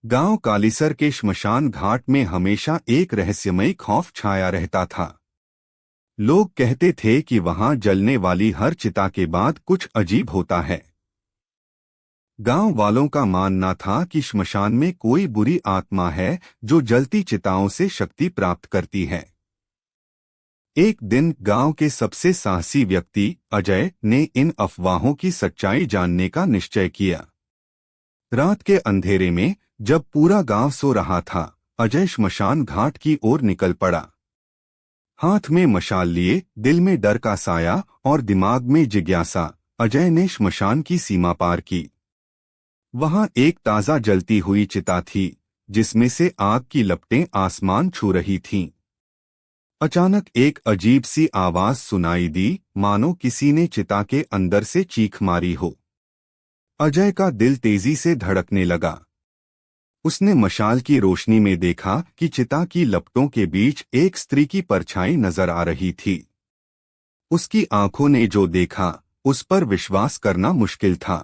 गांव कालीसर के श्मशान घाट में हमेशा एक रहस्यमयी खौफ छाया रहता था। लोग कहते थे कि वहां जलने वाली हर चिता के बाद कुछ अजीब होता है। गांव वालों का मानना था कि श्मशान में कोई बुरी आत्मा है जो जलती चिताओं से शक्ति प्राप्त करती है। एक दिन गांव के सबसे साहसी व्यक्ति अजय ने इन अफवाहों की सच्चाई जानने का निश्चय किया। रात के अंधेरे में जब पूरा गांव सो रहा था, अजय श्मशान घाट की ओर निकल पड़ा। हाथ में मशाल लिए, दिल में डर का साया और दिमाग में जिज्ञासा, अजय ने श्मशान की सीमा पार की। वहां एक ताजा जलती हुई चिता थी, जिसमें से आग की लपटें आसमान छू रही थीं। अचानक एक अजीब सी आवाज सुनाई दी, मानो किसी ने चिता के अंदर से चीख मारी हो। अजय का दिल तेजी से धड़कने लगा। उसने मशाल की रोशनी में देखा कि चिता की लपटों के बीच एक स्त्री की परछाई नजर आ रही थी। उसकी आंखों ने जो देखा, उस पर विश्वास करना मुश्किल था।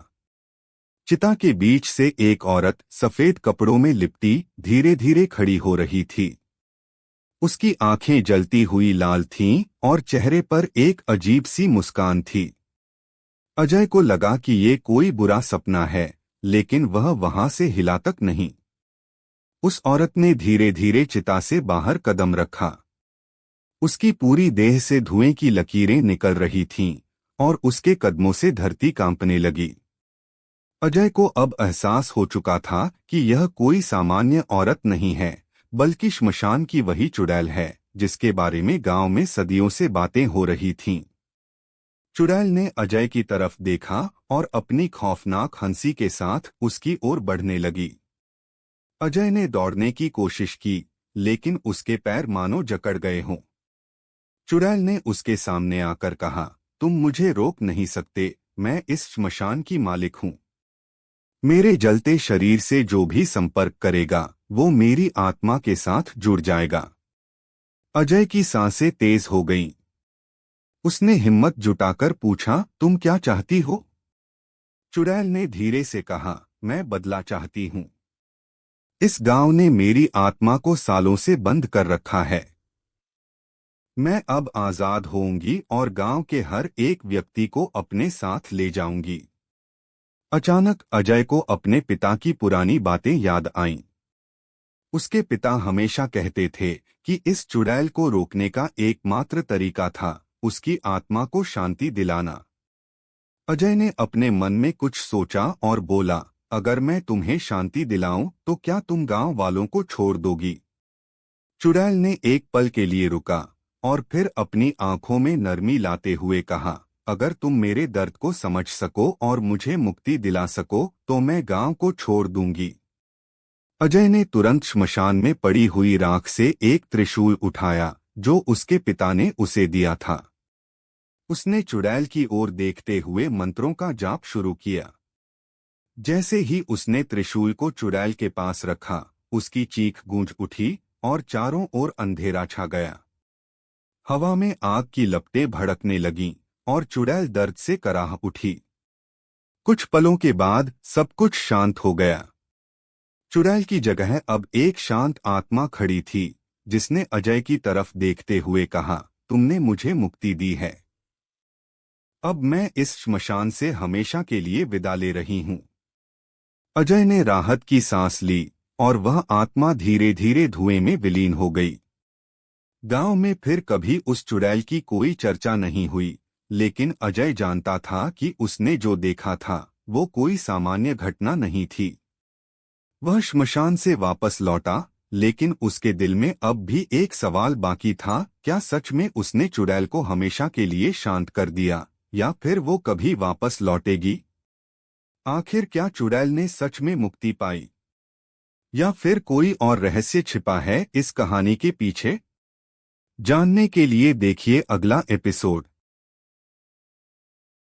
चिता के बीच से एक औरत सफेद कपड़ों में लिपटी धीरे धीरे खड़ी हो रही थी। उसकी आंखें जलती हुई लाल थीं और चेहरे पर एक अजीब सी मुस्कान थी। अजय को लगा कि ये कोई बुरा सपना है, लेकिन वह वहां से हिला तक नहीं। उस औरत ने धीरे धीरे चिता से बाहर कदम रखा। उसकी पूरी देह से धुएं की लकीरें निकल रही थीं और उसके कदमों से धरती कांपने लगी। अजय को अब एहसास हो चुका था कि यह कोई सामान्य औरत नहीं है, बल्कि श्मशान की वही चुड़ैल है जिसके बारे में गांव में सदियों से बातें हो रही थीं। चुड़ैल ने अजय की तरफ देखा और अपनी खौफनाक हंसी के साथ उसकी ओर बढ़ने लगी। अजय ने दौड़ने की कोशिश की, लेकिन उसके पैर मानो जकड़ गए हों। चुड़ैल ने उसके सामने आकर कहा, तुम मुझे रोक नहीं सकते, मैं इस श्मशान की मालिक हूं। मेरे जलते शरीर से जो भी संपर्क करेगा, वो मेरी आत्मा के साथ जुड़ जाएगा। अजय की सांसें तेज हो गईं। उसने हिम्मत जुटाकर पूछा, तुम क्या चाहती हो? चुड़ैल ने धीरे से कहा, मैं बदला चाहती हूं। इस गांव ने मेरी आत्मा को सालों से बंद कर रखा है। मैं अब आजाद होऊंगी और गांव के हर एक व्यक्ति को अपने साथ ले जाऊंगी। अचानक अजय को अपने पिता की पुरानी बातें याद आईं। उसके पिता हमेशा कहते थे कि इस चुड़ैल को रोकने का एकमात्र तरीका था उसकी आत्मा को शांति दिलाना। अजय ने अपने मन में कुछ सोचा और बोला, अगर मैं तुम्हें शांति दिलाऊं तो क्या तुम गांव वालों को छोड़ दोगी? चुड़ैल ने एक पल के लिए रुका और फिर अपनी आंखों में नरमी लाते हुए कहा, अगर तुम मेरे दर्द को समझ सको और मुझे मुक्ति दिला सको तो मैं गांव को छोड़ दूंगी। अजय ने तुरंत श्मशान में पड़ी हुई राख से एक त्रिशूल उठाया जो उसके पिता ने उसे दिया था। उसने चुड़ैल की ओर देखते हुए मंत्रों का जाप शुरू किया। जैसे ही उसने त्रिशूल को चुड़ैल के पास रखा, उसकी चीख गूंज उठी और चारों ओर अंधेरा छा गया। हवा में आग की लपटें भड़कने लगीं और चुड़ैल दर्द से कराह उठी। कुछ पलों के बाद सब कुछ शांत हो गया। चुड़ैल की जगह अब एक शांत आत्मा खड़ी थी, जिसने अजय की तरफ देखते हुए कहा, तुमने मुझे मुक्ति दी है। अब मैं इस श्मशान से हमेशा के लिए विदा ले रही हूं। अजय ने राहत की सांस ली और वह आत्मा धीरे धीरे धुएं में विलीन हो गई। गांव में फिर कभी उस चुड़ैल की कोई चर्चा नहीं हुई, लेकिन अजय जानता था कि उसने जो देखा था वो कोई सामान्य घटना नहीं थी। वह श्मशान से वापस लौटा, लेकिन उसके दिल में अब भी एक सवाल बाकी था, क्या सच में उसने चुड़ैल को हमेशा के लिए शांत कर दिया, या फिर वो कभी वापस लौटेगी? आखिर क्या चुड़ैल ने सच में मुक्ति पाई, या फिर कोई और रहस्य छिपा है इस कहानी के पीछे? जानने के लिए देखिए अगला एपिसोड।